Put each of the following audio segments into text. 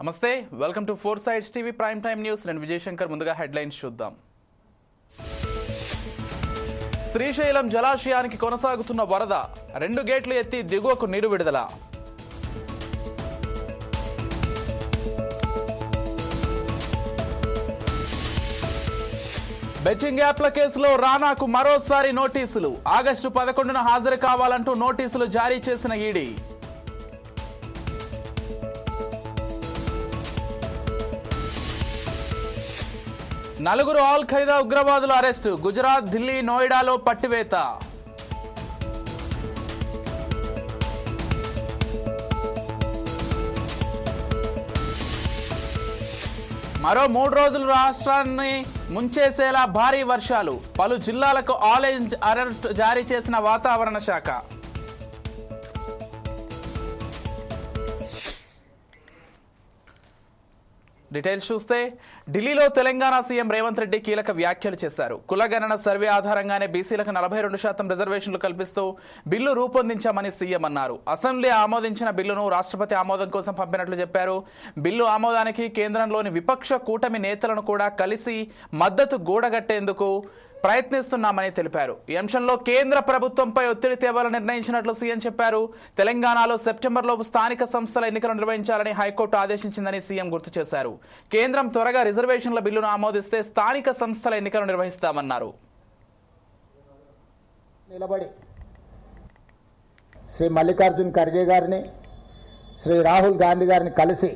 నమస్తే welcome to four sides TV prime time news. నేను విజయ్ శంకర్. ముందుగా హెడ్లైన్స్ చూద్దాం. శ్రీశైలం జలాశయానికి కొనసాగుతున్న వరద, 2 గేట్లు ఎత్తి దిగువకు నీరు విడుదల. బెట్టింగ్ యాప్ల కేసులో రానాకు మరోసారి నోటీసులు. ఆగస్టు 11న హాజరు కావాలంటూ నోటీసులు జారీ చేసిన ఈడీ. నలుగురు ఆల్ ఖైదా ఉగ్రవాదుల అరెస్టు. గుజరాత్, ఢిల్లీ, నోయిడాలో పట్టివేత. మరో 3 రోజులు రాష్ట్రాన్ని ముంచేసేలా భారీ వర్షాలు. పలు జిల్లాలకు ఆరెంజ్ అలర్ట్ జారీ చేసిన వాతావరణ శాఖ. డీటెయిల్స్ చూస్తే, ఢిల్లీలో తెలంగాణ సీఎం రేవంత్ రెడ్డి కీలక వ్యాఖ్యలు చేశారు. కులగణన సర్వే ఆధారంగానే బీసీలకు 42% రిజర్వేషన్లు కల్పిస్తూ బిల్లు రూపొందించామని సీఎం అన్నారు. అసెంబ్లీ ఆమోదించిన బిల్లును రాష్ట్రపతి ఆమోదం కోసం పంపినట్లు చెప్పారు. బిల్లు ఆమోదానికి కేంద్రంలోని విపక్ష కూటమి నేతలను కూడా కలిసి మద్దతు గూడగట్టేందుకు ప్రయత్నిస్తున్నామని తెలిపారు. ఈ అంశంలో కేంద్ర ప్రభుత్వంపై ఒత్తిడి తేవాలని నిర్ణయించినట్లు సీఎం చెప్పారు. తెలంగాణలో సెప్టెంబర్లోపు స్థానిక సంస్థల ఎన్నికలు నిర్వహించాలని హైకోర్టు ఆదేశించిందని సీఎం గుర్తు చేశారు. కేంద్రం త్వరగా రిజర్వేషన్ల బిల్లును ఆమోదిస్తే స్థానిక సంస్థల ఎన్నికలు నిర్వహిస్తామన్నారు. నిలబడి శ్రీ మల్లికార్జున్ ఖర్గే గారిని, శ్రీ రాహుల్ గాంధీ గారిని కలిసి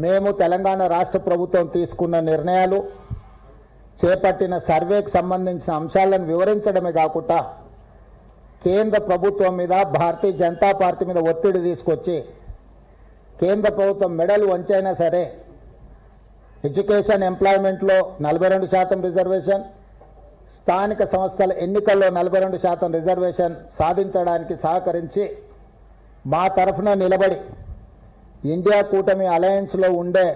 మేము తెలంగాణ రాష్ట్ర ప్రభుత్వం తీసుకున్న నిర్ణయాలు, చేపట్టిన సర్వేకి సంబంధించిన అంశాలను వివరించడమే కాకుండా కేంద్ర ప్రభుత్వం మీద, భారతీయ జనతా పార్టీ మీద ఒత్తిడి తీసుకొచ్చి కేంద్ర ప్రభుత్వం మెడలు వంచైనా సరే ఎడ్యుకేషన్, ఎంప్లాయ్మెంట్లో 42% రిజర్వేషన్, స్థానిక సంస్థల ఎన్నికల్లో 42% రిజర్వేషన్ సాధించడానికి సహకరించి మా తరఫున నిలబడి ఇండియా కూటమి అలయన్స్లో ఉండే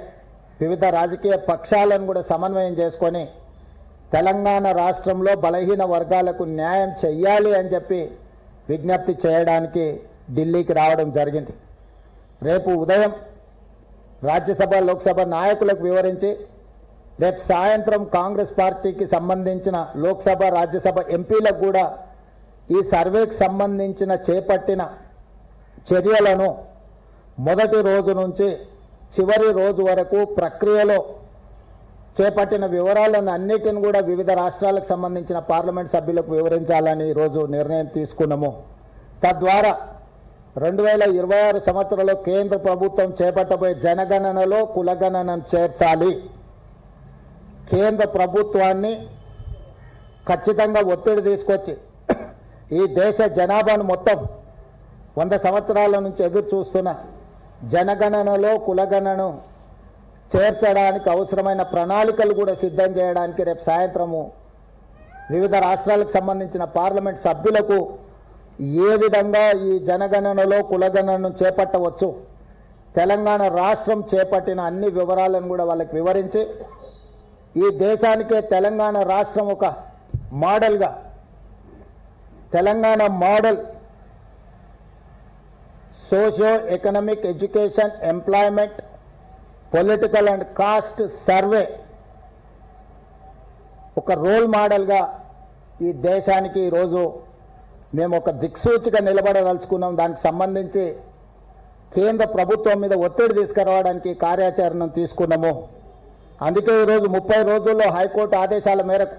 వివిధ రాజకీయ పక్షాలను కూడా సమన్వయం చేసుకొని తెలంగాణ రాష్ట్రంలో బలహీన వర్గాలకు న్యాయం చెయ్యాలి అని చెప్పి విజ్ఞప్తి చేయడానికి ఢిల్లీకి రావడం జరిగింది. రేపు ఉదయం రాజ్యసభ, లోక్సభ నాయకులకు వివరించి రేపు సాయంత్రం కాంగ్రెస్ పార్టీకి సంబంధించిన లోక్సభ, రాజ్యసభ ఎంపీలకు కూడా ఈ సర్వేకి సంబంధించిన చేపట్టిన చర్యలను మొదటి రోజు నుంచి చివరి రోజు వరకు ప్రక్రియలో చేపట్టిన వివరాలను అన్నిటిని కూడా వివిధ రాష్ట్రాలకు సంబంధించిన పార్లమెంట్ సభ్యులకు వివరించాలని ఈరోజు నిర్ణయం తీసుకున్నాము. తద్వారా 2026 సంవత్సరంలో కేంద్ర ప్రభుత్వం చేపట్టబోయే జనగణనలో కులగణనను చేర్చాలి. కేంద్ర ప్రభుత్వాన్ని ఖచ్చితంగా ఒత్తిడి తీసుకొచ్చి ఈ దేశ జనాభాను మొత్తం 100 సంవత్సరాల నుంచి ఎదురు చూస్తున్న జనగణనలో కులగణనను చేర్చడానికి అవసరమైన ప్రణాళికలు కూడా సిద్ధం చేయడానికి రేపు సాయంత్రము వివిధ రాష్ట్రాలకు సంబంధించిన పార్లమెంట్ సభ్యులకు ఏ విధంగా ఈ జనగణనలో కులగణనను చేపట్టవచ్చు, తెలంగాణ రాష్ట్రం చేపట్టిన అన్ని వివరాలను కూడా వాళ్ళకి వివరించి ఈ దేశానికే తెలంగాణ రాష్ట్రం ఒక మోడల్గా, Telangana model socio economic, education, employment, political and caste survey ఒక రోల్ మోడల్గా ఈ దేశానికి ఈరోజు మేము ఒక దిక్సూచిగా నిలబడదలుచుకున్నాం. దానికి సంబంధించి కేంద్ర ప్రభుత్వం మీద ఒత్తిడి తీసుకురావడానికి కార్యాచరణను తీసుకున్నాము. అందుకే ఈరోజు 30 రోజుల్లో హైకోర్టు ఆదేశాల మేరకు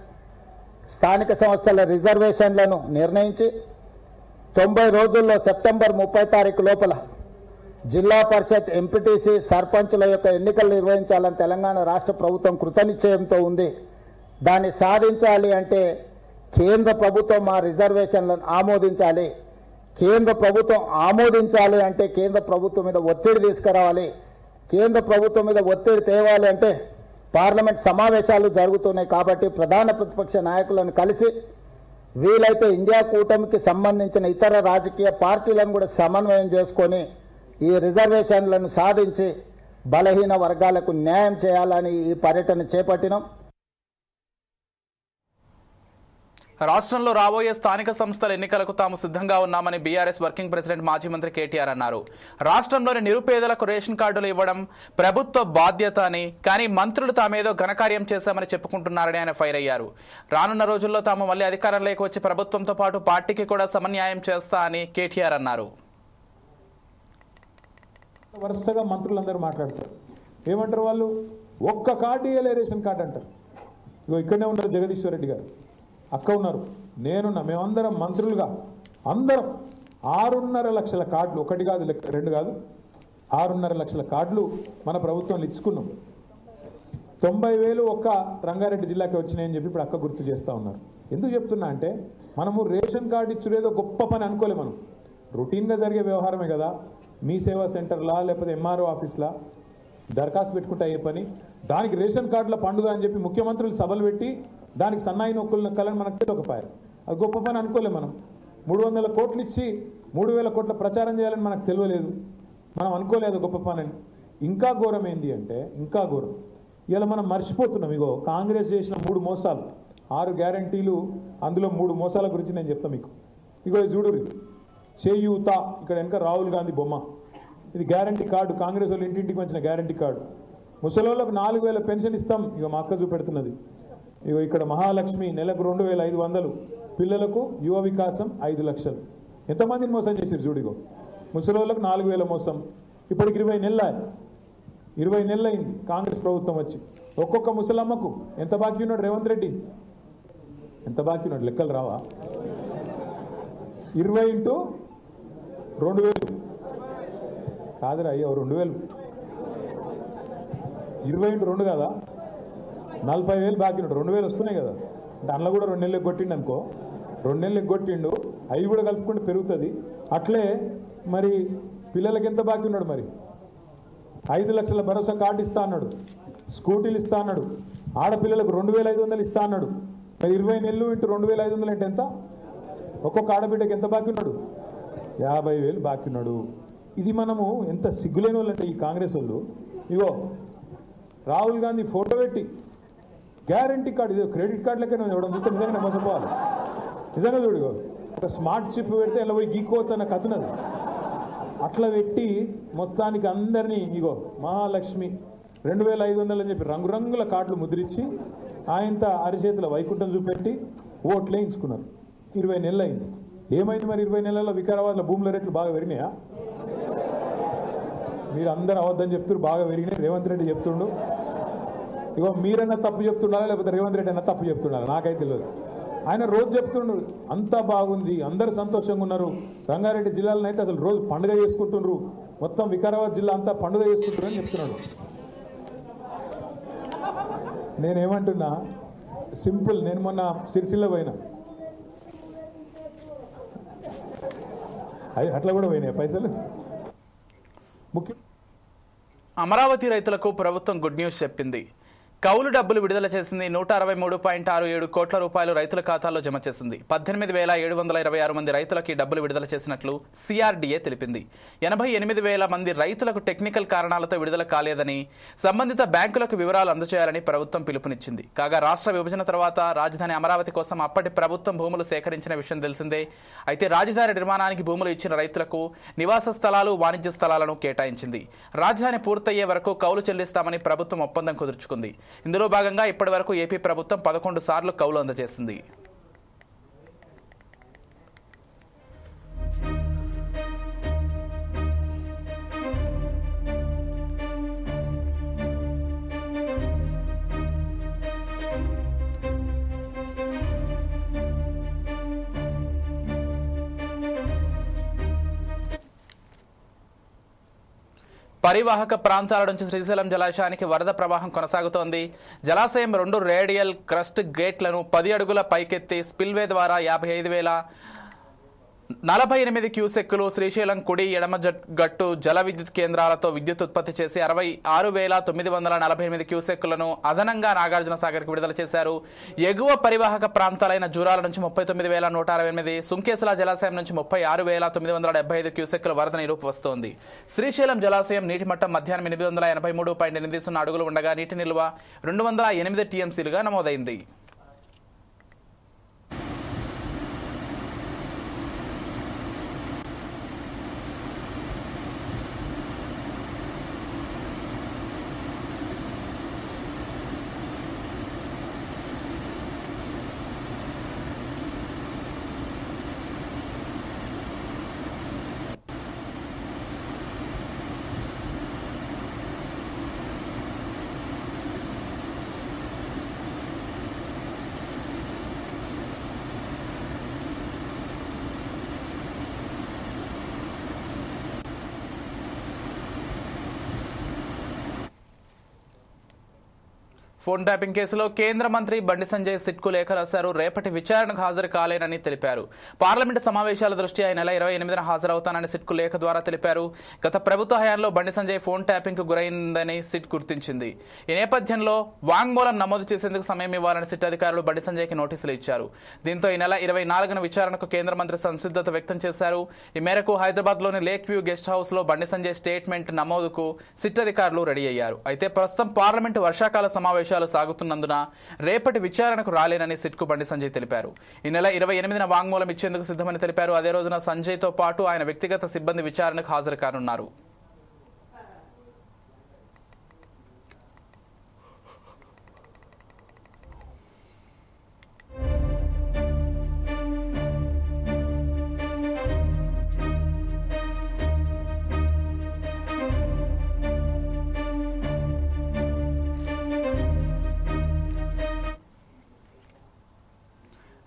స్థానిక సంస్థల రిజర్వేషన్లను నిర్ణయించి 90 రోజుల్లో సెప్టెంబర్ 30 తారీఖు లోపల జిల్లా పరిషత్, ఎంపీటీసీ, సర్పంచుల యొక్క ఎన్నికలు నిర్వహించాలని తెలంగాణ రాష్ట్ర ప్రభుత్వం కృతనిశ్చయంతో ఉంది. దాన్ని సాధించాలి అంటే కేంద్ర ప్రభుత్వం మా రిజర్వేషన్లను ఆమోదించాలి. కేంద్ర ప్రభుత్వం ఆమోదించాలి అంటే కేంద్ర ప్రభుత్వం మీద ఒత్తిడి తీసుకురావాలి. కేంద్ర ప్రభుత్వం మీద ఒత్తిడి తేవాలి అంటే పార్లమెంట్ సమావేశాలు జరుగుతున్నాయి. కాబట్టి ప్రధాన ప్రతిపక్ష నాయకులను కలిసి వీలైతే ఇండియా కూటమికి సంబంధించిన ఇతర రాజకీయ పార్టీలను కూడా సమన్వయం చేసుకొని ఈ రిజర్వేషన్లను సాధించి బలహీన వర్గాలకు న్యాయం చేయాలని ఈ పర్యటన చేపట్టినాం. రాష్ట్రంలో రాబోయే స్థానిక సంస్థల ఎన్నికలకు తాము సిద్ధంగా ఉన్నామని బీఆర్ఎస్ వర్కింగ్ ప్రెసిడెంట్ మాజీ మంత్రి కేటీఆర్ అన్నారు. రాష్ట్రంలోని నిరుపేదలకు రేషన్ కార్డులు ఇవ్వడం ప్రభుత్వ బాధ్యత అని, కానీ మంత్రులు తామేదో ఘనకార్యం చేశామని చెప్పుకుంటున్నారని ఆయన ఫైర్ అయ్యారు. రానున్న రోజుల్లో తాము మళ్లీ అధికారంలోకి వచ్చి ప్రభుత్వంతో పాటు పార్టీకి కూడా సమన్యాయం చేస్తా అని కేటీఆర్ అన్నారు. వరుసగా మంత్రులందరూ మాట్లాడతారు. ఏమంటారు వాళ్ళు? ఒక్క కార్డు ఇవ్వలే రేషన్ కార్డు అంటారు. ఇగో ఇక్కడనే ఉన్నారు జగదీశ్వర్ రెడ్డి గారు, అక్క ఉన్నారు, నేనున్నా, మేమందరం మంత్రులుగా అందరం 6.5 లక్షల కార్డులు, ఒకటి కాదు రెండు కాదు 6.5 లక్షల కార్డులు మన ప్రభుత్వంలో ఇచ్చుకున్నాం. 90,000 ఒక్క రంగారెడ్డి జిల్లాకి వచ్చినాయని చెప్పి ఇప్పుడు అక్క గుర్తు చేస్తూ ఉన్నారు. ఎందుకు చెప్తున్నా అంటే మనము రేషన్ కార్డు ఇచ్చుడేదో గొప్ప పని అనుకోలే. మనం రొటీన్గా జరిగే వ్యవహారమే కదా. మీ సేవా సెంటర్లా లేకపోతే ఎంఆర్ఓ ఆఫీస్లా దరఖాస్తు పెట్టుకుంటే అయ్యే పని. దానికి రేషన్ కార్డుల పండుగ అని చెప్పి ముఖ్యమంత్రులు సభలు పెట్టి దానికి సన్నాయి నొక్కులు నొక్కాలని మనకు తెలియకపోయారు. అది గొప్ప పని అనుకోలే. మనం 300 కోట్లు ఇచ్చి 3,000 కోట్ల ప్రచారం చేయాలని మనకు తెలియలేదు. మనం అనుకోలేదు గొప్ప పని అని. ఇంకా ఘోరం ఏంటి అంటే, ఇంకా ఘోరం ఇలా మనం మర్చిపోతున్నాం. ఇగో కాంగ్రెస్ చేసిన 3 మోసాలు, 6 గ్యారంటీలు, అందులో 3 మోసాల గురించి నేను చెప్తాను మీకు. ఇగో చూడురి, చేయూత, ఇక్కడ వెనక రాహుల్ గాంధీ బొమ్మ, ఇది గ్యారంటీ కార్డు, కాంగ్రెస్ వాళ్ళు ఇంటింటికి వచ్చిన గ్యారంటీ కార్డు. ముసలోళ్ళకు 4,000 పెన్షన్ ఇస్తాం, ఇక మా అక్క చూపెడుతున్నది. ఇగో ఇక్కడ మహాలక్ష్మి నెలకు 2,500, పిల్లలకు యువ వికాసం 5 లక్షలు. ఎంతమందిని మోసం చేశారు చూడిగో. ముసలోళ్ళకు 4,000 మోసం. ఇప్పటికి 20 నెలలు అయింది కాంగ్రెస్ ప్రభుత్వం వచ్చి. ఒక్కొక్క ముసలమ్మకు ఎంత బాకీ ఉన్నాడు రేవంత్ రెడ్డి? ఎంత బాకీ ఉన్నాడు? లెక్కలు రావా? 20 × 2,000 కాదురా అయ్యో, 2,000 20 × 2 కదా, 40,000 బాకీ ఉన్నాడు. 2,000 వస్తున్నాయి కదా. అంటే అందులో కూడా 2 నెలలకు కొట్టిండు అనుకో, 2 నెలలకు కొట్టిండు, అవి కూడా కలుపుకుంటే పెరుగుతుంది. అట్లే మరి పిల్లలకి ఎంత బాకీ ఉన్నాడు? మరి 5 లక్షల భరోసా కార్డు ఇస్తా అన్నాడు, స్కూటీలు ఇస్తా అన్నాడు, ఆడపిల్లలకు 2,500 ఇస్తా అన్నాడు. మరి 20 నెలలు × 2,500 అంటే ఎంత? ఒక్కొక్క ఆడబిడ్డకి ఎంత బాకీ ఉన్నాడు? 50,000 బాకీ ఉన్నాడు. ఇది మనము ఎంత సిగ్గులేని వాళ్ళు అంటే ఈ కాంగ్రెస్ వాళ్ళు. ఇగో రాహుల్ గాంధీ ఫోటో పెట్టి గ్యారంటీ కార్డు, ఇది క్రెడిట్ కార్డు లెక్క ఇవ్వడం చూస్తే నిజంగా మోసపోవాలి. నిజంగా చూడు, ఒక స్మార్ట్ చిప్ పెడితే ఇలా పోయి గీక్కోవచ్చు అన్న కథనది. అట్లా పెట్టి మొత్తానికి అందరినీ ఇగో మహాలక్ష్మి 2,500 అని చెప్పి రంగురంగుల కార్డులు ముద్రించి ఆయనంత అరిచేతుల వైకుంఠం చూపెట్టి ఓట్లు వేయించుకున్నారు. 20 నెలలు అయింది. ఏమైంది మరి 20 నెలల్లో? వికారాబాద్లో భూముల రేట్లు బాగా పెరిగినాయా? మీరు అందరూ అవద్దని చెప్తున్నారు, బాగా పెరిగినాయి. రేవంత్ రెడ్డి చెప్తుండు. ఇగో మీరన్నా తప్పు చెప్తున్నారా లేకపోతే రేవంత్ రెడ్డి అన్నా తప్పు చెప్తున్నారా నాకైతే తెలియదు. ఆయన రోజు చెప్తుండ్రు అంతా బాగుంది, అందరూ సంతోషంగా ఉన్నారు, రంగారెడ్డి జిల్లాలో అయితే అసలు రోజు పండుగ చేసుకుంటుండ్రు, మొత్తం వికారాబాద్ జిల్లా అంతా పండుగ చేసుకుంటారు అని చెప్తున్నాడు. నేనేమంటున్నా సింపుల్, నేను మొన్న సిరిసిల్ల పోయినా, అట్లా కూడా పోయినాయి పైసలు. అమరావతి రైతులకు ప్రభుత్వం గుడ్ న్యూస్ చెప్పింది. కౌలు డబ్బులు విడుదల చేసింది. 163.67 కోట్ల రూపాయలు రైతుల ఖాతాల్లో జమ చేసింది. 18,726 మంది రైతులకు ఈ డబ్బులు విడుదల చేసినట్లు సిఆర్డీఏ తెలిపింది. 88,000 మంది రైతులకు టెక్నికల్ కారణాలతో విడుదల కాలేదని, సంబంధిత బ్యాంకులకు వివరాలు అందజేయాలని ప్రభుత్వం పిలుపునిచ్చింది. కాగా రాష్ట్ర విభజన తర్వాత రాజధాని అమరావతి కోసం అప్పటి ప్రభుత్వం భూములు సేకరించిన విషయం తెలిసిందే. అయితే రాజధాని నిర్మాణానికి భూములు ఇచ్చిన రైతులకు నివాస స్థలాలు, వాణిజ్య స్థలాలను కేటాయించింది. రాజధాని పూర్తయ్యే వరకు కౌలు చెల్లిస్తామని ప్రభుత్వం ఒప్పందం కుదుర్చుకుంది. ఇందులో భాగంగా ఇప్పటి వరకు ఏపీ ప్రభుత్వం 11 సార్లు కౌలు అందజేసింది. పరివాహక ప్రాంతాల నుంచి శ్రీశైలం జలాశయానికి వరద ప్రవాహం కొనసాగుతోంది. జలాశయం 2 రేడియల్ క్రస్ట్ గేట్లను 10 అడుగుల పైకెత్తి స్పిల్వే ద్వారా 55,048 క్యూసెక్కులు శ్రీశైలం కుడి ఎడమ గట్టు జల విద్యుత్ కేంద్రాలతో విద్యుత్ ఉత్పత్తి చేసి 66,948 క్యూసెక్కులను అదనంగా నాగార్జున సాగర్కు విడుదల చేశారు. ఎగువ పరివాహక ప్రాంతాలైన జూరాల నుంచి 39,168, సుంకేశ్ల జలాశయం నుంచి 36,975 క్యూసెక్కుల వరద నీరు వస్తోంది. శ్రీశైలం జలాశయం నీటి మట్టం మధ్యాహ్నం 883.80 అడుగులు ఉండగా నీటి నిల్వ 208 టీఎంసీలుగా నమోదైంది. ఫోన్ ట్యాపింగ్ కేసులో కేంద్ర మంత్రి బండి సంజయ్ సిట్కు లేఖ రాశారు. రేపటి విచారణకు హాజరు కాలేనని తెలిపారు. పార్లమెంటు సమావేశాల దృష్ట్యా ఈ నెల 28న హాజరవుతానని సిట్కు లేఖ ద్వారా తెలిపారు. గత ప్రభుత్వ హయాంలో బండి సంజయ్ ఫోన్ ట్యాపింగ్ కు గురైందని సిట్ గుర్తించింది. ఈ నేపథ్యంలో వాంగ్మూలం నమోదు చేసేందుకు సమయం ఇవ్వాలని సిట్ అధికారులు బండి సంజయ్కి నోటీసులు ఇచ్చారు. దీంతో ఈ నెల 24న విచారణకు కేంద్ర మంత్రి సంసిద్ధత వ్యక్తం చేశారు. ఈ మేరకు హైదరాబాద్లోని లేక్ వ్యూ గెస్ట్ హౌస్ లో బండి సంజయ్ స్టేట్మెంట్ నమోదుకు సిట్ అధికారులు రెడీ అయ్యారు. అయితే ప్రస్తుతం పార్లమెంటు వర్షాకాల సమావేశాలు సాగుతున్నందున రేపటి విచారణకు రాలేనని సిట్కు బండి సంజయ్ తెలిపారు. ఈ నెల 28న వాంగ్మూలం ఇచ్చేందుకు సిద్ధమని తెలిపారు. అదే రోజున సంజయ్తో పాటు ఆయన వ్యక్తిగత సిబ్బంది విచారణకు హాజరు కానున్నారు.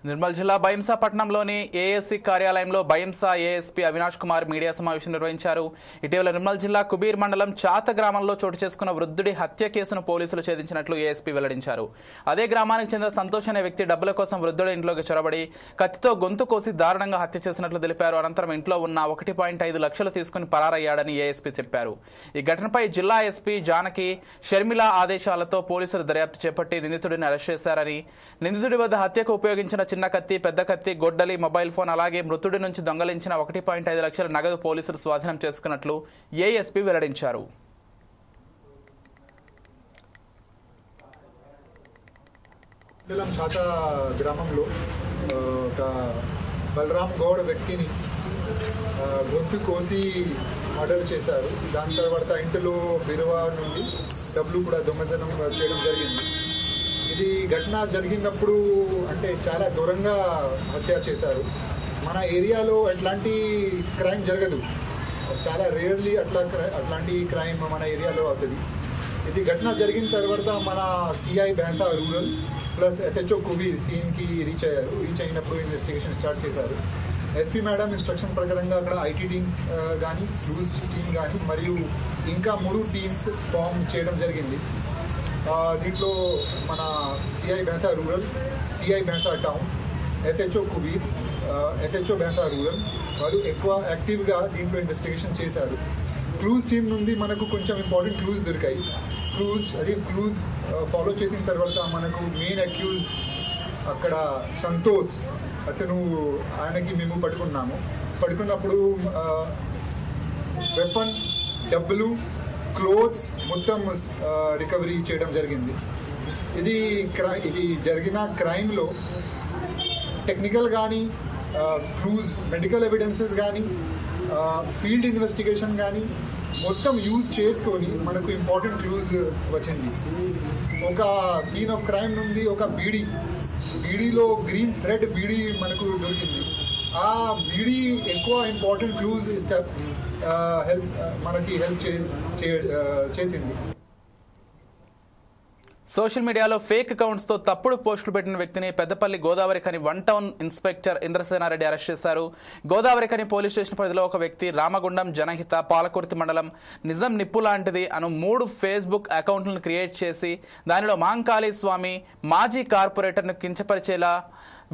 నిర్మల్ జిల్లా బైంసా పట్టణంలోని ఏఎస్సీ కార్యాలయంలో బైంసా ఏఎస్పీ అవినాష్ కుమార్ మీడియా సమావేశం నిర్వహించారు. ఇటీవల నిర్మల్ జిల్లా కుబీర్ మండలం చాత గ్రామంలో చోటు చేసుకున్న వృద్ధుడి హత్య కేసును పోలీసులు ఛేదించినట్లు ఏఎస్పీ వెల్లడించారు. అదే గ్రామానికి చెందిన సంతోష్ అనే వ్యక్తి డబ్బుల కోసం వృద్ధుడి ఇంట్లోకి చొరబడి కత్తితో గొంతు కోసి దారుణంగా హత్య చేసినట్లు తెలిపారు. అనంతరం ఇంట్లో ఉన్న 1.5 లక్షలు తీసుకుని పరారయ్యాడని ఏఎస్పీ చెప్పారు. ఈ ఘటనపై జిల్లా ఎస్పీ జానకి షర్మిల ఆదేశాలతో పోలీసులు దర్యాప్తు చేపట్టి నిందితుడిని అరెస్ట్ చేశారని, నిందితుడి వద్ద హత్యకు ఉపయోగించిన చిన్న కత్తి, పెద్ద కత్తి, గొడ్డలి, మొబైల్ ఫోన్ అలాగే మృతుడి నుంచి దొంగలించిన 1.5 లక్షల నగదు పోలీసులు స్వాధీనం చేసుకున్నట్లు ఏఎస్పీ వెల్లడించారు. చాత గ్రామంలో ఒక బలరామ్ గౌడ్ వ్యక్తిని గొంతు కోసి మర్డర్ చేశారు. దాని తర్వాత ఇంటిలో బీరువా నుండి డబ్బులు కూడా దొంగతనం చేయడం జరిగింది. ఇది ఘటన జరిగినప్పుడు అంటే చాలా దూరంగా హత్య చేశారు. మన ఏరియాలో అట్లాంటి క్రైమ్ జరగదు, చాలా రేర్లీ అట్లాంటి క్రైమ్ మన ఏరియాలో అవుతుంది. ఇది ఘటన జరిగిన తర్వాత మన సిఐ బెహతా రూరల్ ప్లస్ ఎస్హెచ్ఓ కుబీర్ సీన్కి రీచ్ అయ్యారు. రీచ్ అయినప్పుడు ఇన్వెస్టిగేషన్ స్టార్ట్ చేశారు. ఎస్పీ మేడం ఇన్స్ట్రక్షన్ ప్రకారంగా అక్కడ ఐటీ టీమ్స్ కానీ, క్లూజ్ టీమ్ కానీ మరియు ఇంకా 3 టీమ్స్ ఫామ్ చేయడం జరిగింది. దీంట్లో మన సిఐ బెహతా రూరల్, సిఐ బెహతా టౌన్, ఎస్హెచ్ఓ కుబీర్, ఎస్హెచ్ఓ బెహతా రూరల్ వారు ఎక్కువ యాక్టివ్గా దీంట్లో ఇన్వెస్టిగేషన్ చేశారు. క్లూజ్ టీమ్ నుండి మనకు కొంచెం ఇంపార్టెంట్ క్లూజ్ దొరికాయి. క్లూజ్ ఫాలో చేసిన తర్వాత మనకు మెయిన్ అక్యూజ్ అక్కడ సంతోష్ అతను, ఆయనకి మేము పట్టుకున్నప్పుడు వెపన్, డబ్బులు, క్లోత్స్ మొత్తం రికవరీ చేయడం జరిగింది. ఇది జరిగిన క్రైమ్లో టెక్నికల్ కానీ, క్లూజ్, మెడికల్ ఎవిడెన్సెస్ కానీ, ఫీల్డ్ ఇన్వెస్టిగేషన్ కానీ మొత్తం యూజ్ చేసుకొని మనకు ఇంపార్టెంట్ క్లూజ్ వచ్చింది. ఒక సీన్ ఆఫ్ క్రైమ్ నుండి ఒక బీడీలో గ్రీన్ థ్రెడ్ బీడీ మనకు దొరికింది. ఆ బీడీ ఎక్కువ ఇంపార్టెంట్ క్లూజ్ మనకి హెల్ప్ చేసింది. సోషల్ మీడియాలో ఫేక్ అకౌంట్స్ తో తప్పుడు పోస్టులు పెట్టిన వ్యక్తిని Peddapalli Godavarikhani 1 town inspector Indrasena Reddy arrest చేశారు. గోదావరిఖని పోలీస్ స్టేషన్ పరిధిలో ఒక వ్యక్తి రామగుండం, జనహిత, పాలకుర్తి మండలం, నిజం నిప్పు లాంటిది అను 3 ఫేస్బుక్ అకౌంట్లను క్రియేట్ చేసి దానిలో మహంకాళి స్వామి మాజీ కార్పొరేటర్ను కించపరిచేలా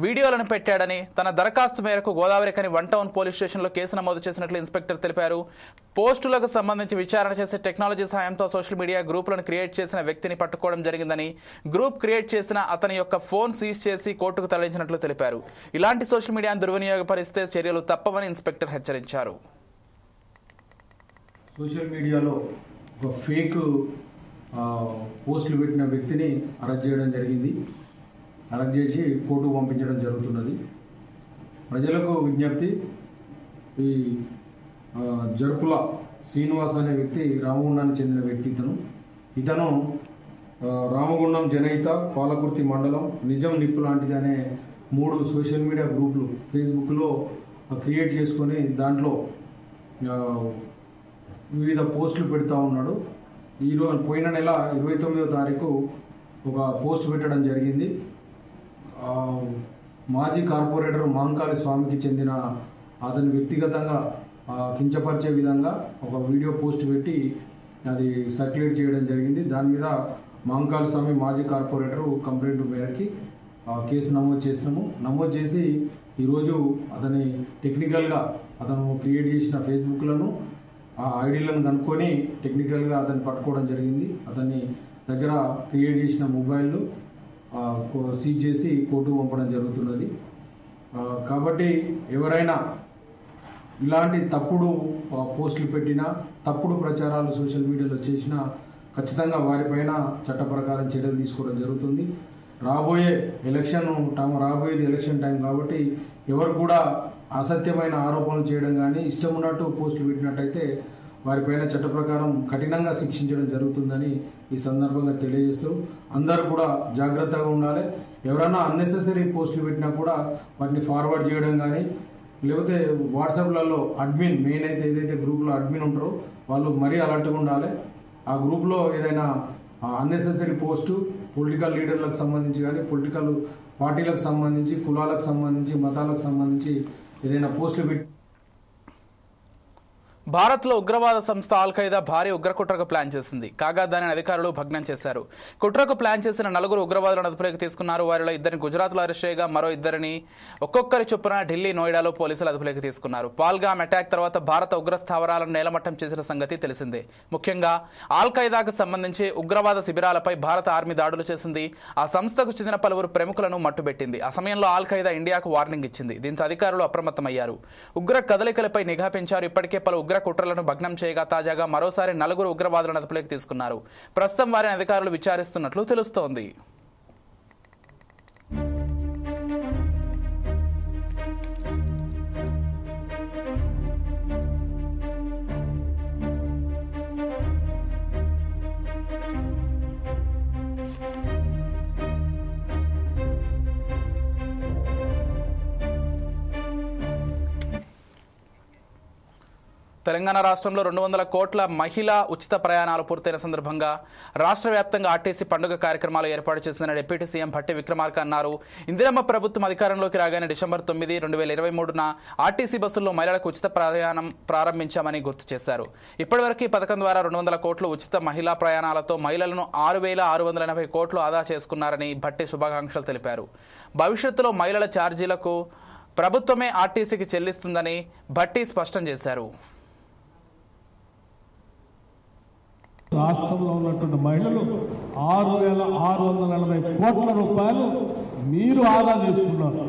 వీడియోలను పెట్టాడని తన దరఖాస్తు మేరకు గోదావరిఖని 1 టౌన్ పోలీస్ స్టేషన్లో కేసు నమోదు చేసినట్లు ఇన్స్పెక్టర్ తెలిపారు. పోస్టులకు సంబంధించి విచారణ చేసే టెక్నాలజీ సాయంతో సోషల్ మీడియా గ్రూపులను క్రియేట్ చేసిన వ్యక్తిని పట్టుకోవడం జరిగిందని, గ్రూప్ క్రియేట్ చేసిన అతని యొక్క ఫోన్ సీజ్ చేసి కోర్టుకు తరలించినట్లు తెలిపారు. ఇలాంటి సోషల్ మీడియాను దుర్వినియోగపరిస్తే చర్యలు తప్పవని ఇన్స్పెక్టర్ హెచ్చరించారు. సోషల్ మీడియాలో ఒక ఫేక్ పోస్టులు పెట్టిన వ్యక్తిని అరెస్ట్ చేయడం జరిగింది. అరెస్ట్ చేసి కోర్టుకు పంపించడం జరుగుతున్నది. ప్రజలకు విజ్ఞప్తి, ఈ జరుపుల శ్రీనివాస్ అనే వ్యక్తి రామగుండానికి చెందిన వ్యక్తి. ఇతను రామగుండం, జనహిత, పాలకుర్తి మండలం, నిజం నిప్పు లాంటిది అనే 3 సోషల్ మీడియా గ్రూపులు ఫేస్బుక్లో క్రియేట్ చేసుకొని దాంట్లో వివిధ పోస్టులు పెడతా ఉన్నాడు. ఈరోజు పోయిన నెల 29వ తారీఖు ఒక పోస్ట్ పెట్టడం జరిగింది. మాజీ కార్పొరేటర్ మహంకాళి స్వామికి చెందిన అతని వ్యక్తిగతంగా కించపరిచే విధంగా ఒక వీడియో పోస్ట్ పెట్టి అది సర్క్యులేట్ చేయడం జరిగింది. దాని మీద మహంకాళ స్వామి మాజీ కార్పొరేటర్ కంప్లైంట్ మేరకి కేసు నమోదు చేసినాము. నమోదు చేసి ఈరోజు అతని టెక్నికల్గా అతను క్రియేట్ చేసిన ఫేస్బుక్లను ఆ ఐడీలను కనుక్కొని టెక్నికల్గా అతన్ని పట్టుకోవడం జరిగింది. అతన్ని దగ్గర క్రియేట్ చేసిన మొబైల్ సీజ్ చేసి కోర్టుకు పంపడం జరుగుతున్నది. కాబట్టి ఎవరైనా ఇలాంటి తప్పుడు పోస్టులు పెట్టినా, తప్పుడు ప్రచారాలు సోషల్ మీడియాలో చేసినా ఖచ్చితంగా వారిపైన చట్ట ప్రకారం చర్యలు తీసుకోవడం జరుగుతుంది. రాబోయేది ఎలక్షన్ టైం కాబట్టి ఎవరు కూడా అసత్యమైన ఆరోపణలు చేయడం కానీ ఇష్టం ఉన్నట్టు పోస్టులు పెట్టినట్టయితే వారిపైన చట్ట ప్రకారం కఠినంగా శిక్షించడం జరుగుతుందని ఈ సందర్భంగా తెలియజేస్తూ అందరూ కూడా జాగ్రత్తగా ఉండాలి. ఎవరైనా అన్నెసెసరీ పోస్టులు పెట్టినా కూడా వాటిని ఫార్వర్డ్ చేయడం కానీ, లేకపోతే వాట్సాప్లలో అడ్మిన్ మెయిన్ అయితే ఏదైతే గ్రూప్లో అడ్మిన్ ఉంటారో వాళ్ళు మరీ అలర్ట్గా ఉండాలి. ఆ గ్రూప్లో ఏదైనా అన్నెసెసరీ పోస్టు పొలిటికల్ లీడర్లకు సంబంధించి కానీ, పొలిటికల్ పార్టీలకు సంబంధించి, కులాలకు సంబంధించి, మతాలకు సంబంధించి ఏదైనా పోస్టులు పెట్టి భారత్లో ఉగ్రవాద సంస్థ అల్-ఖైదా భారీ ఉగ్రకుట్రకు ప్లాన్ చేసింది. కాగా దానిని అధికారులు భగ్నం చేశారు. కుట్రకు ప్లాన్ చేసిన 4 ఉగ్రవాదులను అదుపులోకి తీసుకున్నారు. వారిలో 2 గుజరాత్లో అరెస్ట్ చేయగా మరో 2 ఒక్కొక్కరి చొప్పున ఢిల్లీ, నోయిడాలో పోలీసులు అదుపులోకి తీసుకున్నారు. పాల్గామ్ అటాక్ తర్వాత భారత ఉగ్ర స్థావరాలను నేలమట్టం చేసిన సంగతి తెలిసిందే. ముఖ్యంగా అల్-ఖైదాకు సంబంధించి ఉగ్రవాద శిబిరాలపై భారత ఆర్మీ దాడులు చేసింది. ఆ సంస్థకు చెందిన పలువురు ప్రముఖులను మట్టుబెట్టింది. ఆ సమయంలో అల్-ఖైదా ఇండియాకు వార్నింగ్ ఇచ్చింది. దీంతో అధికారులు అప్రమత్తమయ్యారు. ఉగ్ర కదలికలపై నిఘా పెంచారు. ఇప్పటికే పలు ఉగ్ర కుట్రలను భగ్నం చేయగా తాజాగా మరోసారి 4 ఉగ్రవాదులను అదుపులోకి తీసుకున్నారు. ప్రస్తుతం వారిని అధికారులు విచారిస్తున్నట్లు తెలుస్తోంది. తెలంగాణ రాష్ట్రంలో 200 కోట్ల మహిళా ఉచిత ప్రయాణాలు పూర్తయిన సందర్భంగా రాష్ట్ర వ్యాప్తంగా ఆర్టీసీ పండుగ కార్యక్రమాలు ఏర్పాటు చేసిన డిప్యూటీ సీఎం భట్టి విక్రమార్క అన్నారు. ఇందిరమ్మ ప్రభుత్వం అధికారంలోకి రాగానే డిసెంబర్ 9, 2023న ఆర్టీసీ బస్సుల్లో మహిళలకు ఉచిత ప్రయాణం ప్రారంభించామని గుర్తు చేశారు. ఇప్పటివరకు ఈ పథకం ద్వారా 200 కోట్లు ఉచిత మహిళా ప్రయాణాలతో మహిళలను 6,680 కోట్లు ఆదా చేసుకున్నారని భట్టి శుభాకాంక్షలు తెలిపారు. భవిష్యత్తులో మహిళల ఛార్జీలకు ప్రభుత్వమే ఆర్టీసీకి చెల్లిస్తుందని భట్టి స్పష్టం చేశారు. రాష్ట్రంలో ఉన్నటువంటి మహిళలు 6,680 కోట్ల రూపాయలు మీరు ఆదా చేసుకున్నారు.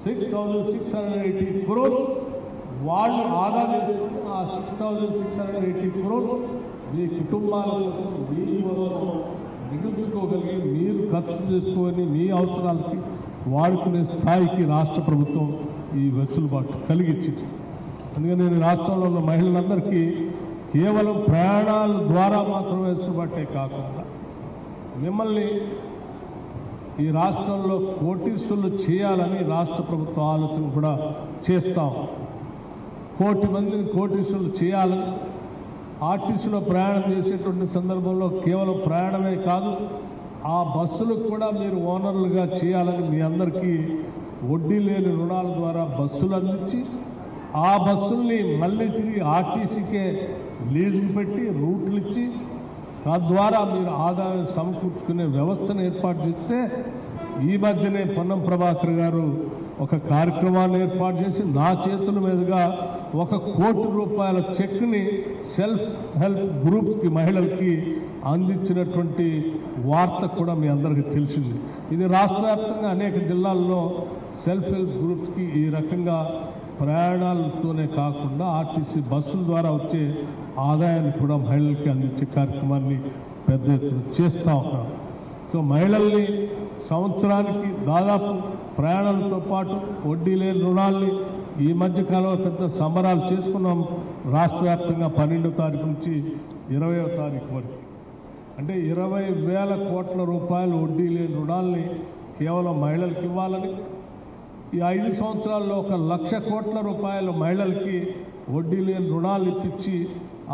6,680 crores వాళ్ళు ఆదా చేసుకుని ఆ 6,680 crores మీ కుటుంబాలకు మీ కోసం మిగుల్చుకోగలిగి మీరు ఖర్చు చేసుకొని మీ అవసరాలకి వాడుకునే స్థాయికి రాష్ట్ర ప్రభుత్వం ఈ వెసులుబాటు కలిగించింది. అందుకని నేను రాష్ట్రంలో ఉన్న మహిళలందరికీ కేవలం ప్రయాణాల ద్వారా మాత్రమే వెసులుబాటే కాకుండా మిమ్మల్ని ఈ రాష్ట్రంలో కోటీశ్వరులు చేయాలని రాష్ట్ర ప్రభుత్వ ఆలోచన కూడా చేస్తాం. 1 కోటి మందిని కోటీశ్వరులు చేయాలని ఆర్టీసీలో ప్రయాణం చేసేటువంటి సందర్భంలో కేవలం ప్రయాణమే కాదు, ఆ బస్సులకు కూడా మీరు ఓనర్లుగా చేయాలని మీ అందరికీ వడ్డీ లేని రుణాల ద్వారా బస్సులు అందించి ఆ బస్సుల్ని మళ్ళీ తిరిగి ఆర్టీసీకే లీజులు పెట్టి రూట్లు ఇచ్చి తద్వారా మీరు ఆదాయం సమకూర్చుకునే వ్యవస్థను ఏర్పాటు చేస్తే ఈ మధ్యనే పొన్నం ప్రభాకర్ గారు ఒక కార్యక్రమాన్ని ఏర్పాటు చేసి నా చేతుల మీదుగా 1 కోటి రూపాయల చెక్ని సెల్ఫ్ హెల్ప్ గ్రూప్స్కి మహిళలకి అందించినటువంటి వార్త కూడా మీ అందరికీ తెలిసింది. ఇది రాష్ట్ర వ్యాప్తంగా అనేక జిల్లాల్లో సెల్ఫ్ హెల్ప్ గ్రూప్స్కి ఈ రకంగా ప్రయాణాలతోనే కాకుండా ఆర్టీసీ బస్సుల ద్వారా వచ్చే ఆదాయాన్ని కూడా మహిళలకి అందించే కార్యక్రమాన్ని పెద్ద ఎత్తున చేస్తూ ఉన్నాం. సో మహిళల్ని సంవత్సరానికి దాదాపు ప్రయాణాలతో పాటు వడ్డీ లేని రుణాల్ని ఈ మధ్యకాలంలో పెద్ద సంబరాలు చేసుకున్నాం. రాష్ట్ర వ్యాప్తంగా 12వ తారీఖు నుంచి 20వ తారీఖు వరకు అంటే 20,000 కోట్ల రూపాయలు వడ్డీ లేని రుణాల్ని కేవలం మహిళలకు ఇవ్వాలని, ఈ 5 సంవత్సరాల్లో 1,00,000 కోట్ల రూపాయలు మహిళలకి వడ్డీ లేని రుణాలు ఇప్పించి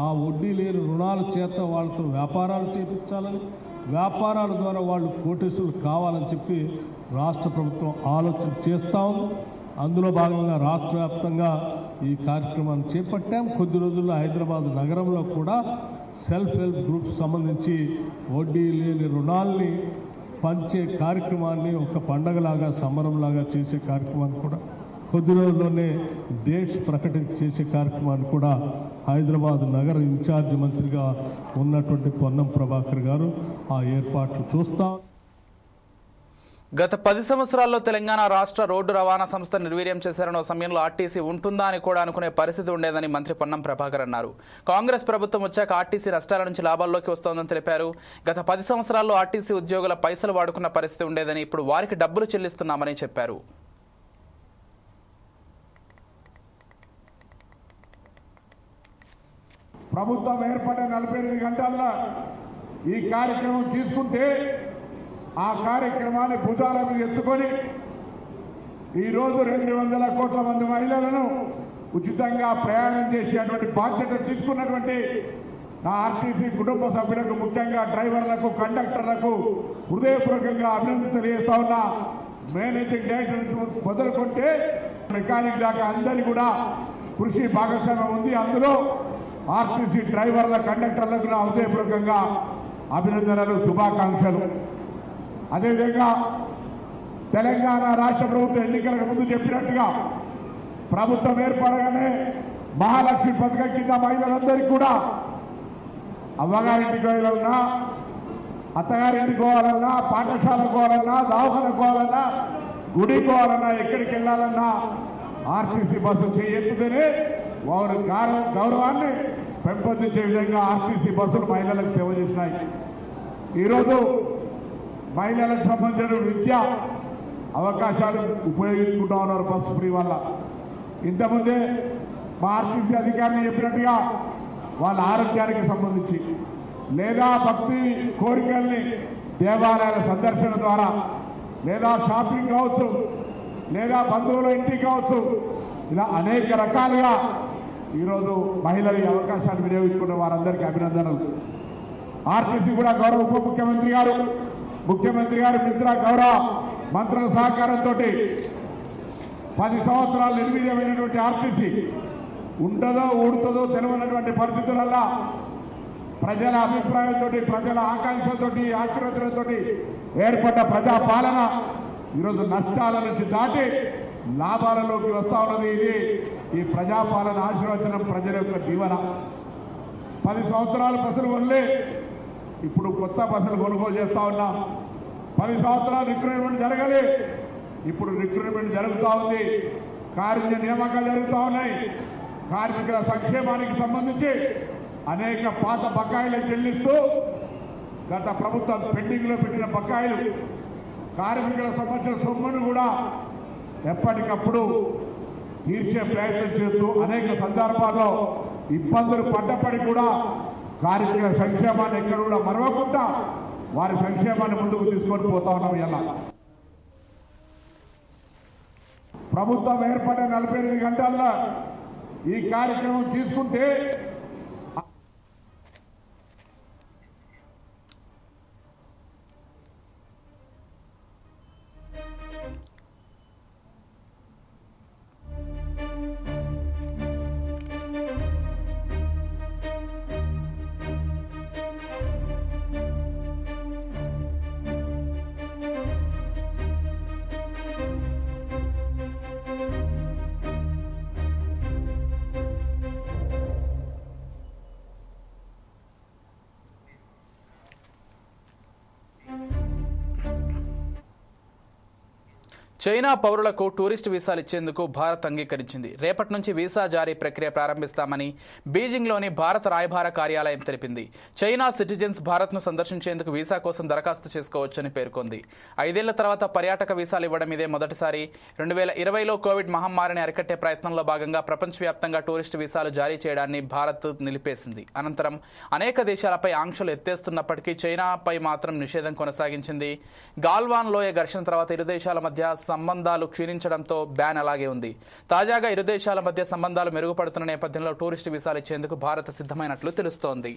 ఆ వడ్డీ లేని రుణాల చేత వాళ్ళతో వ్యాపారాలు చేయించాలని, వ్యాపారాల ద్వారా వాళ్ళు కోటీశ్వరులు కావాలని చెప్పి రాష్ట్ర ప్రభుత్వం ఆలోచన చేస్తూ ఉంది. అందులో భాగంగా రాష్ట్ర వ్యాప్తంగా ఈ కార్యక్రమాన్ని చేపట్టాం. కొద్ది రోజుల్లో హైదరాబాద్ నగరంలో కూడా సెల్ఫ్ హెల్ప్ గ్రూప్స్ సంబంధించి వడ్డీ లేని రుణాల్ని పంచే కార్యక్రమాన్ని ఒక పండగలాగా సంబరంలాగా చేసే కార్యక్రమాన్ని కూడా కొద్ది రోజుల్లోనే డేట్స్ ప్రకటన చేసే కార్యక్రమాన్ని కూడా హైదరాబాద్ నగర ఇన్ఛార్జ్ మంత్రిగా ఉన్నటువంటి పొన్నం ప్రభాకర్ గారు ఆ ఏర్పాట్లు చూస్తాం. గత 10 సంవత్సరాల్లో తెలంగాణ రాష్ట్ర రోడ్డు రవాణా సంస్థ నిర్వీర్యం చేశారన్న సమయంలో ఆర్టీసీ ఉంటుందా అని కూడా అనుకునే పరిస్థితి ఉండేదని మంత్రి పొన్నం ప్రభాకర్ అన్నారు. కాంగ్రెస్ ప్రభుత్వం వచ్చాక ఆర్టీసీ నష్టాల నుంచి లాభాల్లోకి వస్తోందని తెలిపారు. గత 10 సంవత్సరాల్లో ఆర్టీసీ ఉద్యోగుల పైసలు వాడుకున్న పరిస్థితి ఉండేదని, ఇప్పుడు వారికి డబ్బులు చెల్లిస్తున్నామని చెప్పారు. ప్రభుత్వం ఏర్పడిన 48 గంటల్లో ఈ కార్యక్రమం తీసుకుంటే ఆ కార్యక్రమాన్ని భుజాల మీద ఎత్తుకొని ఈరోజు 200 కోట్ల మంది మహిళలను ఉచితంగా ప్రయాణం చేసేటువంటి బాధ్యత తీసుకున్నటువంటి నా ఆర్టీసీ కుటుంబ సభ్యులకు, ముఖ్యంగా డ్రైవర్లకు, కండక్టర్లకు హృదయపూర్వకంగా అభినందన తెలియజేస్తా ఉన్నా. మేనేజింగ్ డైరెక్టర్ మొదలుకుంటే మెకానిక్ దాకా అందరి కూడా కృషి భాగస్వామ్యం ఉంది. అందులో ఆర్టీసీ డ్రైవర్ల, కండక్టర్లకు నా హృదయపూర్వకంగా అభినందనలు, శుభాకాంక్షలు. అదేవిధంగా తెలంగాణ రాష్ట్ర ప్రభుత్వం ఎన్నికలకు ముందు చెప్పినట్టుగా ప్రభుత్వం ఏర్పడగానే మహాలక్ష్మి పథకం కింద మహిళలందరికీ కూడా అవ్వగారింటికి వెళ్ళాలన్నా, అత్తగారింటికి పోవాలన్నా, పాఠశాలకు పోవాలన్నా, దవాఖానకు పోవాలన్నా, గుడికి పోవాలన్నా, ఎక్కడికి వెళ్ళాలన్నా ఆర్టీసీ బస్సు చేయెత్తుతేనే వారి గౌరవాన్ని పెంపొందించే విధంగా ఆర్టీసీ బస్సులు మహిళలకు సేవ చేసినాయి. ఈరోజు మహిళలకు సంబంధించిన విద్య అవకాశాలు ఉపయోగించుకుంటా ఉన్నారు బస్సు ఫ్రీ వల్ల. ఇంతకుముందే మా ఆర్టీసీ అధికారిని చెప్పినట్టుగా వాళ్ళ ఆరోగ్యానికి సంబంధించి లేదా భక్తి కోరికల్ని దేవాలయాల సందర్శన ద్వారా, లేదా షాపింగ్ కావచ్చు, లేదా బంధువుల ఇంటికి కావచ్చు, ఇలా అనేక రకాలుగా ఈరోజు మహిళలు ఈ అవకాశాన్ని వినియోగించుకున్న వారందరికీ అభినందనలు. ఆర్టీసీ కూడా గౌరవ ఉప ముఖ్యమంత్రి గారు, ముఖ్యమంత్రి గారి మిత్ర గౌరవ మంత్రుల సహకారంతో 10 సంవత్సరాలు నిర్వీర్యమైనటువంటి ఆర్టీసీ ఉంటుందో ఊడుతుందో తెలియనటువంటి పరిస్థితులలో ప్రజల అభిప్రాయంతో, ప్రజల ఆకాంక్షలతో, ఆశీర్వచనతో ఏర్పడ్డ ప్రజాపాలన ఈరోజు నష్టాల నుంచి దాటి లాభాలలోకి వస్తా ఉన్నది. ఇది ఈ ప్రజాపాలన ఆశీర్వచనం, ప్రజల యొక్క దీవెన. 10 సంవత్సరాలు బస్సులు వదిలే ఇప్పుడు కొత్త బస్సులు కొనుగోలు చేస్తా ఉన్నాం. 10 సంవత్సరాలు రిక్రూట్మెంట్ జరగాలి, ఇప్పుడు రిక్రూట్మెంట్ జరుగుతూ ఉంది. కార్మిక నియామకాలు జరుగుతూ ఉన్నాయి. కార్మికుల సంక్షేమానికి సంబంధించి అనేక పాత బకాయిలు చెల్లిస్తూ గత ప్రభుత్వం పెండింగ్ లో పెట్టిన బకాయిలు, కార్మికుల సంబంధించిన సొమ్మును కూడా ఎప్పటికప్పుడు తీర్చే ప్రయత్నం చేస్తూ అనేక సందర్భాల్లో ఇబ్బందులు పడ్డప్పటికీ కూడా కార్మికుల సంక్షేమాన్ని ఎక్కడ కూడా మరవకుండా వారి సంక్షేమాన్ని ముందుకు తీసుకొని పోతా ఉన్నాం. ఇలా ప్రభుత్వం ఏర్పడిన 48 గంటల్లో ఈ కార్యక్రమం తీసుకుంటే చైనా పౌరులకు టూరిస్ట్ వీసాలు ఇచ్చేందుకు భారత్ అంగీకరించింది. రేపటి నుంచి వీసా జారీ ప్రక్రియ ప్రారంభిస్తామని బీజింగ్లోని భారత రాయబార కార్యాలయం తెలిపింది. చైనా సిటిజన్స్ భారత్ను సందర్శించేందుకు వీసా కోసం దరఖాస్తు చేసుకోవచ్చని పేర్కొంది. 5 ఏళ్ల తర్వాత పర్యాటక వీసాలు ఇవ్వడం ఇదే మొదటిసారి. 2020లో కోవిడ్ మహమ్మారిని అరికట్టే ప్రయత్నంలో భాగంగా ప్రపంచవ్యాప్తంగా టూరిస్ట్ వీసాలు జారీ చేయడాన్ని భారత్ నిలిపేసింది. అనంతరం అనేక దేశాలపై ఆంక్షలు ఎత్తేస్తున్నప్పటికీ చైనాపై మాత్రం నిషేధం కొనసాగించింది. గాల్వాన్ లోయ ఘర్షణ తర్వాత ఇరు దేశాల మధ్య సంబంధాలు క్షీణించడంతో బ్యాన్ అలాగే ఉంది. తాజాగా ఇరు దేశాల మధ్య సంబంధాలు మెరుగుపడుతున్న నేపథ్యంలో టూరిస్ట్ వీసాలు ఇచ్చేందుకు భారత్ సిద్ధమైనట్లు తెలుస్తోంది.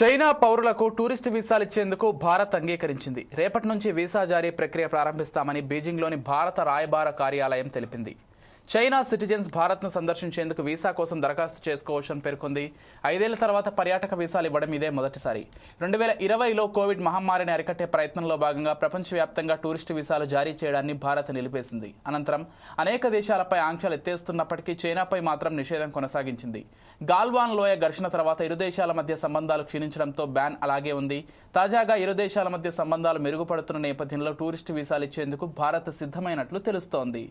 చైనా పౌరులకు టూరిస్టు వీసాలు ఇచ్చేందుకు భారత్ అంగీకరించింది. రేపటి నుంచి వీసా జారీ ప్రక్రియ ప్రారంభిస్తామని బీజింగ్లోని భారత రాయబార కార్యాలయం తెలిపింది. చైనా సిటిజన్స్ భారత్ను సందర్శించేందుకు వీసా కోసం దరఖాస్తు చేసుకోవచ్చని పేర్కొంది. 5 ఏళ్ల తర్వాత పర్యాటక వీసాలు ఇవ్వడం ఇదే మొదటిసారి. 2020లో కోవిడ్ మహమ్మారిని అరికట్టే ప్రయత్నంలో భాగంగా ప్రపంచవ్యాప్తంగా టూరిస్టు వీసాలు జారీ చేయడాన్ని భారత్ నిలిపేసింది. అనంతరం అనేక దేశాలపై ఆంక్షలు ఎత్తేస్తున్నప్పటికీ చైనాపై మాత్రం నిషేధం కొనసాగించింది. గాల్వాన్ లోయ ఘర్షణ తర్వాత ఇరు దేశాల మధ్య సంబంధాలు క్షీణించడంతో బ్యాన్ అలాగే ఉంది. తాజాగా ఇరు దేశాల మధ్య సంబంధాలు మెరుగుపడుతున్న నేపథ్యంలో టూరిస్టు వీసాలు ఇచ్చేందుకు భారత్ సిద్ధమైనట్లు తెలుస్తోంది.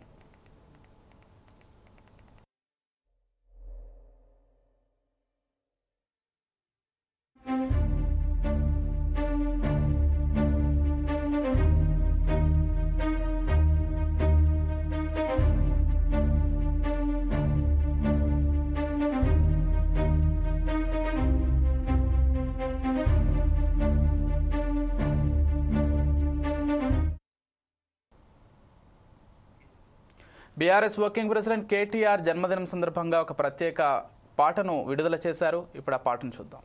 బీఆర్ఎస్ వర్కింగ్ ప్రెసిడెంట్ కేటీఆర్ జన్మదినం సందర్భంగా ఒక ప్రత్యేక పాటను విడుదల చేశారు. ఇప్పుడు ఆ పాటను చూద్దాం.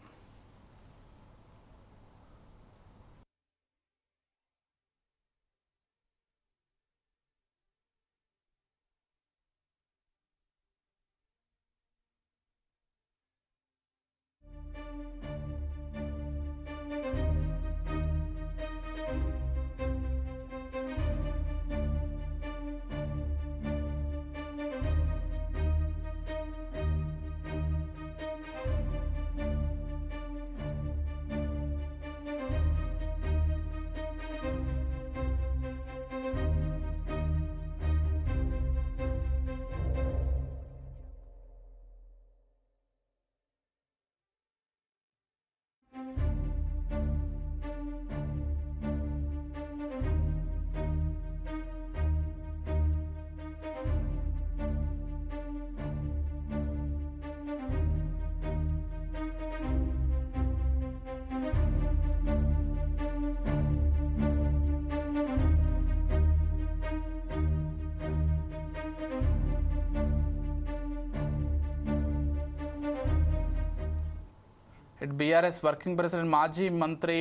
బీఆర్ఎస్ వర్కింగ్ ప్రెసిడెంట్ మాజీ మంత్రి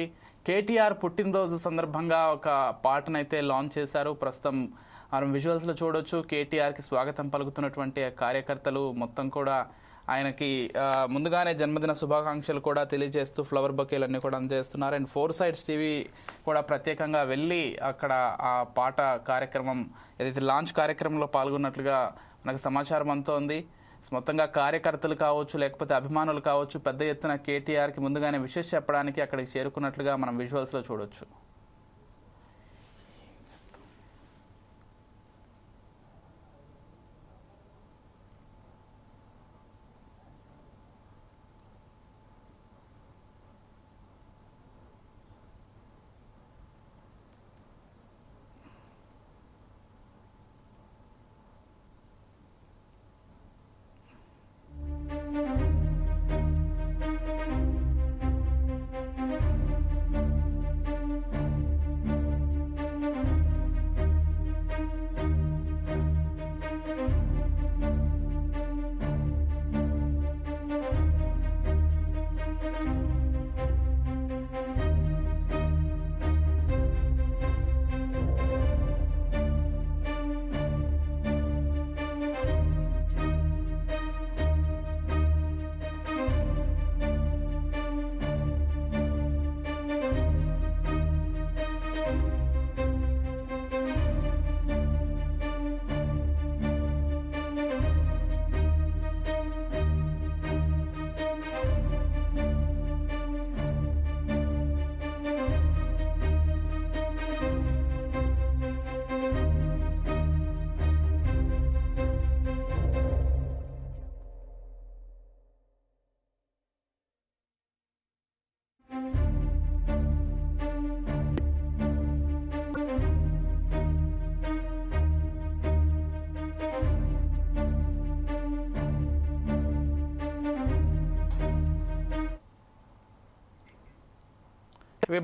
కేటీఆర్ పుట్టినరోజు సందర్భంగా ఒక పాటనైతే లాంచ్ చేశారు. ప్రస్తుతం మనం విజువల్స్లో చూడొచ్చు. కేటీఆర్కి స్వాగతం పలుకుతున్నటువంటి కార్యకర్తలు మొత్తం కూడా ఆయనకి ముందుగానే జన్మదిన శుభాకాంక్షలు కూడా తెలియజేస్తూ ఫ్లవర్ బొకేలన్నీ కూడా అందజేస్తున్నారు. అండ్ 4 సైడ్స్ టీవీ కూడా ప్రత్యేకంగా వెళ్ళి అక్కడ ఆ పాట కార్యక్రమం ఏదైతే లాంచ్ కార్యక్రమంలో పాల్గొన్నట్లుగా మనకు సమాచారం అందుతోంది. మొత్తంగా కార్యకర్తలు కావచ్చు, లేకపోతే అభిమానులు కావచ్చు, పెద్ద ఎత్తున కేటీఆర్కి ముందుగానే విషెస్ చెప్పడానికి అక్కడికి చేరుకున్నట్లుగా మనం విజువల్స్లో చూడొచ్చు.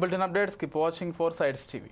Bulletin updates. Keep watching 4 Sides TV.